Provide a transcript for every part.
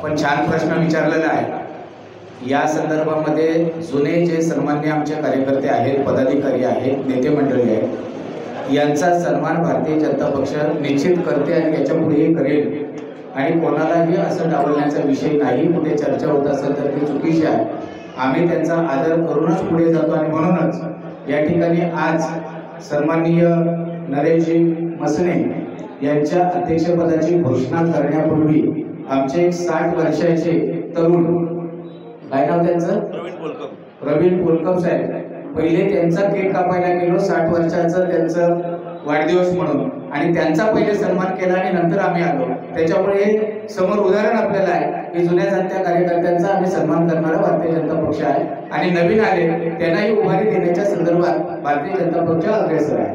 पण छान प्रश्न विचारलेला आहे। या संदर्भामध्ये जुने जे सन्मान्य आमचे कार्यकर्ते आहेत, पदाधिकारी आहेत, नेते मंडळी आहेत, यांचा सन्मान भारतीय जनता पक्ष निश्चित करते आणि याच्या पुढेही करेल। आणि कोणालाही असं डावलण्याचा विषय नाही, कुठे चर्चा होत असेल तर ती चुकीची आहे। आम्ही त्यांचा आदर करूनच पुढे जातो आणि म्हणूनच या ठिकाणी आज सन्माननीय नरेशजी मसने यांच्या अध्यक्षपदाची घोषणा करण्यापूर्वी आमचे 60 वर्षाचे तरुण, काय नाव त्यांचं, प्रवीण पोलकम साहेब, पहिले त्यांचा केक कापायला गेलो 60 वर्षाचं त्यांचं वाढदिवस म्हणून, आणि त्यांचा पहिले सन्मान केला आणि नंतर आम्ही आलो। त्याच्यामुळे समोर उदाहरण आपल्याला आहे की जुन्या जाणत्या कार्यकर्त्यांचा आम्ही सन्मान करणारा भारतीय जनता पक्ष आहे आणि नवीन आले त्यांनाही उभारी देण्याच्या संदर्भात भारतीय जनता पक्ष अग्रेसर आहे।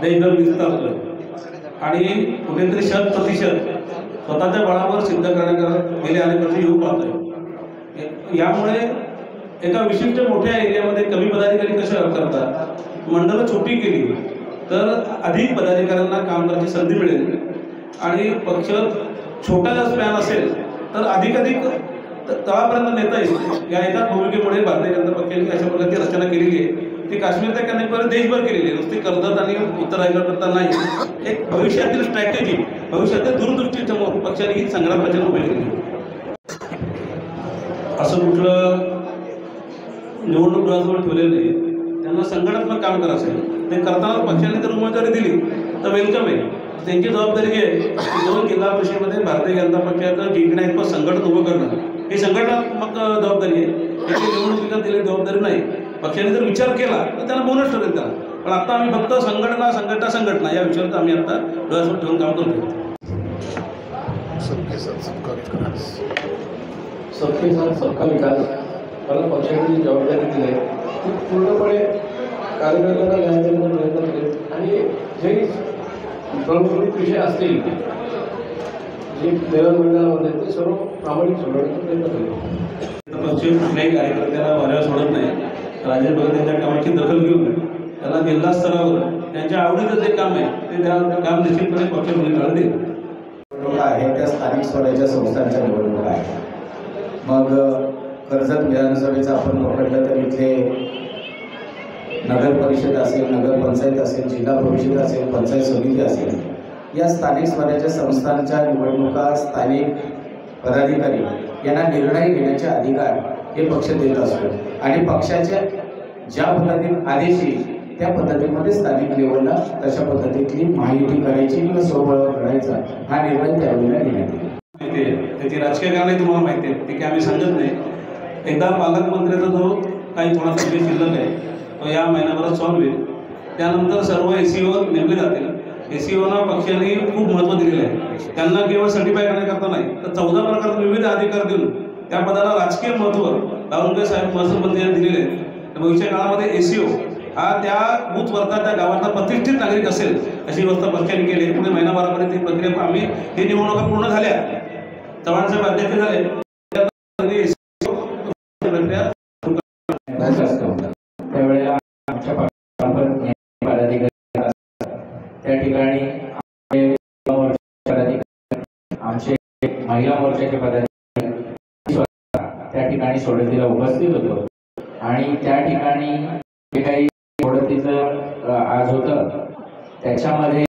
देशभर विस्तारलं आणि कुठेतरी 100% स्वतःच्या बळावर सिद्ध करण्याकडे गेले अनेक वर्ष येऊ पाहतोय। यामुळे एका विशिष्ट मोठ्या एरियामध्ये कमी पदाधिकारी कसे करतात, मंडळं छोटी केली तर अधिक पदाधिकाऱ्यांना काम करण्याची संधी मिळेल आणि पक्ष छोटा जर स्पॅन असेल तर अधिक तळापर्यंत नेता येईल। या एका भूमिकेमुळे भारतीय जनता पक्षाने अशा प्रकारची रचना केलेली आहे। ती काश्मीर ते कन्याकुमारी देशभर केलेली आहे, नुसती कर्जत आणि उत्तराखंड नाही। एक भविष्यातील स्ट्रॅटेजी, भविष्यातील दूरदृष्टीसमोर पक्षाने ही संग्राम रचना उभी केली। असं कुठलं निवडणूक डोळ्यासमोर ठेवलेलं नाही, त्यांना संघटनात्मक काम करायचं आहे। ते करताना पक्षाने जर उमेदवारी दिली तर वेलकम आहे। त्यांची जबाबदारी जी आहे की 2 जिल्हा परिषदेमध्ये भारतीय जनता पक्षाचं जिंकण्याइतकं संघटन उभं करणं ही संघटनात्मक जबाबदारी आहे। त्याची निवडणुकीला दिलेली जबाबदारी नाही। पक्षाने जर विचार केला तर त्यांना बोनस ठरेल त्याला, पण आता आम्ही फक्त संघटना या विषयावर आम्ही आता डोळ्यासमोर ठेवून काम करतो। सबके साथ सबका विकास, सबके साथ सबका विकास, मला पक्षाची जबाबदारी दिली आहे ती पूर्णपणे कार्यकर्त्यांना न्याय देण्याचा प्रयत्न करेल आणि जे प्रमुख विषय असतील जे निवडणुकीमध्ये ते सर्व प्रामाणिक सोडवण्याचा प्रयत्न करेल। पक्ष कुठल्याही कार्यकर्त्याला वाऱ्यावर सोडत नाही। राजेश भगत यांच्या कामाची दखल घेऊन त्याला जिल्हा स्तरावर त्यांच्या आवडीचं जे काम आहे ते त्या काम निश्चितपणे पक्ष भूमिका देईल। निवडणुका आहेत त्या स्थानिक स्वराज्य संस्थांच्या निवडणुका आहेत। मग कर्जत विधानसभेचं आपण पकडलं तर इथले नगर परिषद असेल, नगर पंचायत असेल, जिल्हा परिषद असेल, पंचायत समिती असेल, या स्थानिक स्वराज्य संस्थांच्या निवडणुका स्थानिक पदाधिकारी यांना निर्णय घेण्याचे अधिकार हे पक्ष देत असतो आणि पक्षाच्या ज्या पद्धतीने आदेश येईल त्या पद्धतीमध्ये स्थानिक लेवलला तशा पद्धतीतली माहिती करायची किंवा स्वबळ करायचा हा निर्णय त्यावेळेला घेण्यात येईल। त्याची राजकीय कारणे तुम्हाला माहिती आहे, ती काय आम्ही सांगत नाही। एकदा पालकमंत्र्याचा जो काही थोडासा विषय शिल्लक आहे तो या महिन्याभरात सॉल्व्ह होईल। त्यानंतर सर्व एसीओ नेमले जातील। एसीओना पक्षाने खूप महत्त्व दिलेलं आहे। त्यांना केवळ सर्टिफाय करण्याकरता नाही तर 14 प्रकारचे विविध अधिकार देऊन त्या पदाला राजकीय महत्त्व दावणगे साहेब महसूल मंत्री यांनी दिलेले आहे। भविष्य काळामध्ये एसीओ हा त्या बूथ वर्गात त्या गावातला प्रतिष्ठित नागरिक असेल अशी व्यवस्था पक्षाने केली। पुढे महिनाभरापर्यंत ही प्रक्रिया आम्ही ही निवडणुका पूर्ण झाल्या, चव्हाण साहेब अध्यक्ष झाले, त्यावेळेला आमच्या त्या ठिकाणी आमचे महिला मोर्चाचे पदाधिकारी त्या ठिकाणी सोडतीला उपस्थित होतो आणि त्या ठिकाणी जे काही सोडतीचं आज होतं त्याच्यामध्ये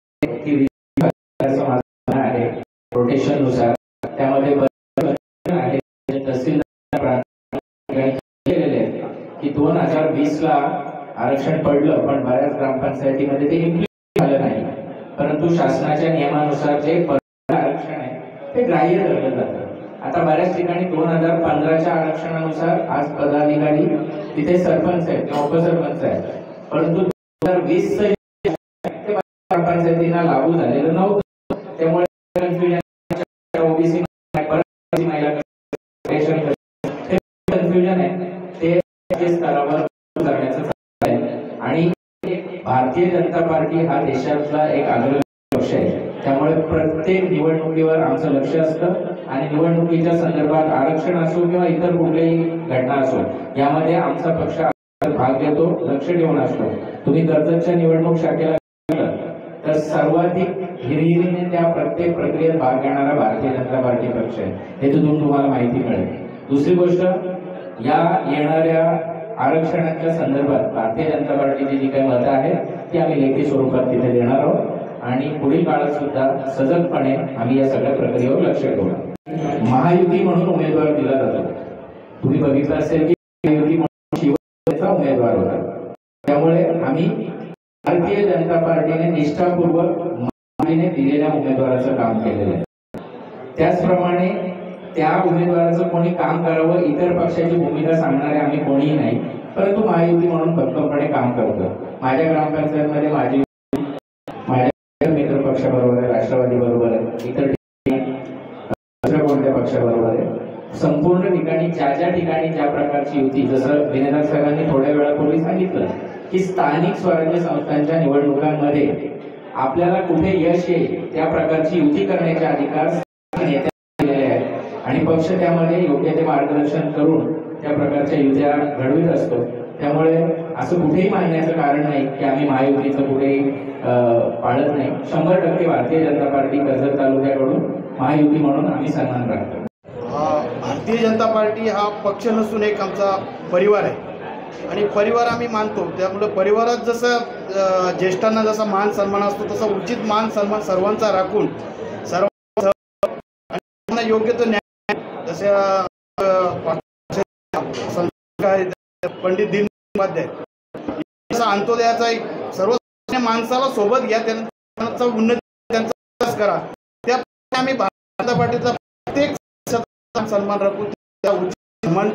आहे रोटेशननुसार त्यामध्ये आहे तहसीलदार केलेले की 2020ला आरक्षण पडलं पण बऱ्याच ग्रामपंचायतीमध्ये ते इम्प्लिमेंट झालं नाही, परंतु शासनाच्या नियमानुसार जे आरक्षण आहे ते ग्राह्य धरलं जातं। आता बऱ्याच ठिकाणी 2015च्या आरक्षणानुसार आज पदाधिकारी तिथे सरपंच आहेत किंवा उपसरपंच आहेत, परंतु 2020 ग्रामपंचायतींना लागू झालेलं नव्हतं। त्यामुळे ओबीसी कन्फ्युजन आहे ते स्तरावर करण्याचं आणि भारतीय जनता पार्टी हा देशातला एक अग्रणी पक्ष आहे। त्यामुळे प्रत्येक निवडणुकीवर आमचं लक्ष असतं आणि निवडणुकीच्या संदर्भात आरक्षण असो किंवा इतर कुठलीही घटना असो यामध्ये आमचा पक्ष भाग घेतो, लक्ष देऊन असतो। तुम्ही कर्जतच्या निवडणूक शाखेला तर सर्वाधिक हिरिहिरीने त्या प्रत्येक प्रक्रियेत भाग घेणारा भारतीय जनता पार्टी पक्ष आहे, हे तिथून तुम्हाला माहिती मिळेल. दुसरी गोष्ट, या येणाऱ्या आरक्षणाच्या संदर्भात भारतीय जनता पार्टीची जी काही मतं आहेत ती आम्ही लेखी स्वरूपात तिथे देणार आहोत आणि पुढील काळात सुद्धा सजगपणे आम्ही या सगळ्या प्रक्रियेवर लक्ष ठेवू. महायुती म्हणून उमेदवार दिला जातो. तुम्ही बघितलं असेल की महायुती म्हणून शिवसेनेचा उमेदवार होता. त्यामुळे आम्ही भारतीय जनता पार्टीने निष्ठापूर्वक महायुतीने दिलेल्या उमेदवाराचं काम केलेलं आहे. त्याचप्रमाणे त्या उमेदवाराचं कोणी काम करावं, इतर पक्षाची भूमिका सांगणारे आम्ही कोणीही नाही, परंतु महायुती म्हणून भक्कमपणे काम करतो. माझ्या ग्रामपंचायतमध्ये माझ्या मित्र पक्षाबरोबर आहे, राष्ट्रवादी बरोबर आहे, इतर दुसऱ्या कोणत्या पक्षाबरोबर आहे. संपूर्ण ठिकाणी ज्या ठिकाणी ज्या प्रकारची युती, जसं विनोद साहेबांनी थोड्या वेळापूर्वी सांगितलं की स्थानिक स्वराज्य संस्थांच्या निवडणुकांमध्ये आपल्याला कुठे यश येईल त्या प्रकारची युती करण्याचे अधिकार नेत्यांना दिलेले आहेत आणि पक्ष त्यामध्ये योग्य ते मार्गदर्शन करून त्या प्रकारच्या युत्या घडवित असतो. त्यामुळे असं कुठेही मानण्याचं कारण नाही की आम्ही महायुतीचं कुठेही पाळत नाही. 100% भारतीय जनता पार्टी कर्जत तालुक्याकडून महायुती म्हणून आम्ही सन्मान राखतो. भारतीय जनता पार्टी हा पक्ष नसून एक आमचा परिवार आहे आणि परिवार आम्ही मानतो. त्यामुळे परिवारात जसं ज्येष्ठांना जसा मान सन्मान असतो तसा उचित मान सन्मान सर्वांचा राखून सर्वांना योग्य तो न्याय, जसे पंडित दीनदयाळ उपाध्याय अंत्योदयाचा एक सर्व माणसाला सोबत घ्या, त्यांचा उन्नती त्यांचा विकास करा. त्या आम्ही भारतीय जनता पार्टीचा प्रत्येक सन्मान राखून त्या उचित सन्मान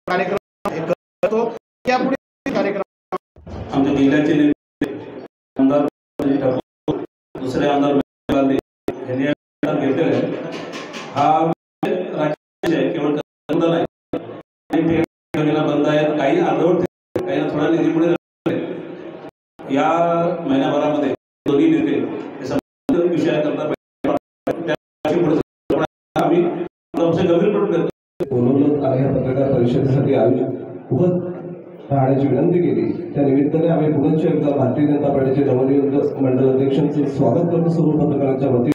कार्यक्रम करतो. त्यापुढे कार्यक्रम आमच्या जिल्ह्याचे आमदार दुसरे आमदार यांनी घेतलेले हा राज्य केवळ नाही, बंद आहेत, काही अर्धवट, काही थोड्या निधीमुळे या महिन्याभरामध्ये दोन्ही नेते विषयाकरता आम्ही गंभीरपणे बोलवलं आणि ह्या पत्रकार परिषदेसाठी उपस्थित राहण्याची विनंती केली. त्या निमित्ताने आम्ही पुनश्च एकदा भारतीय जनता पार्टीचे नवनियुक्त मंडळ अध्यक्षांचे स्वागत करतो सर्व पत्रकारांच्या वतीने.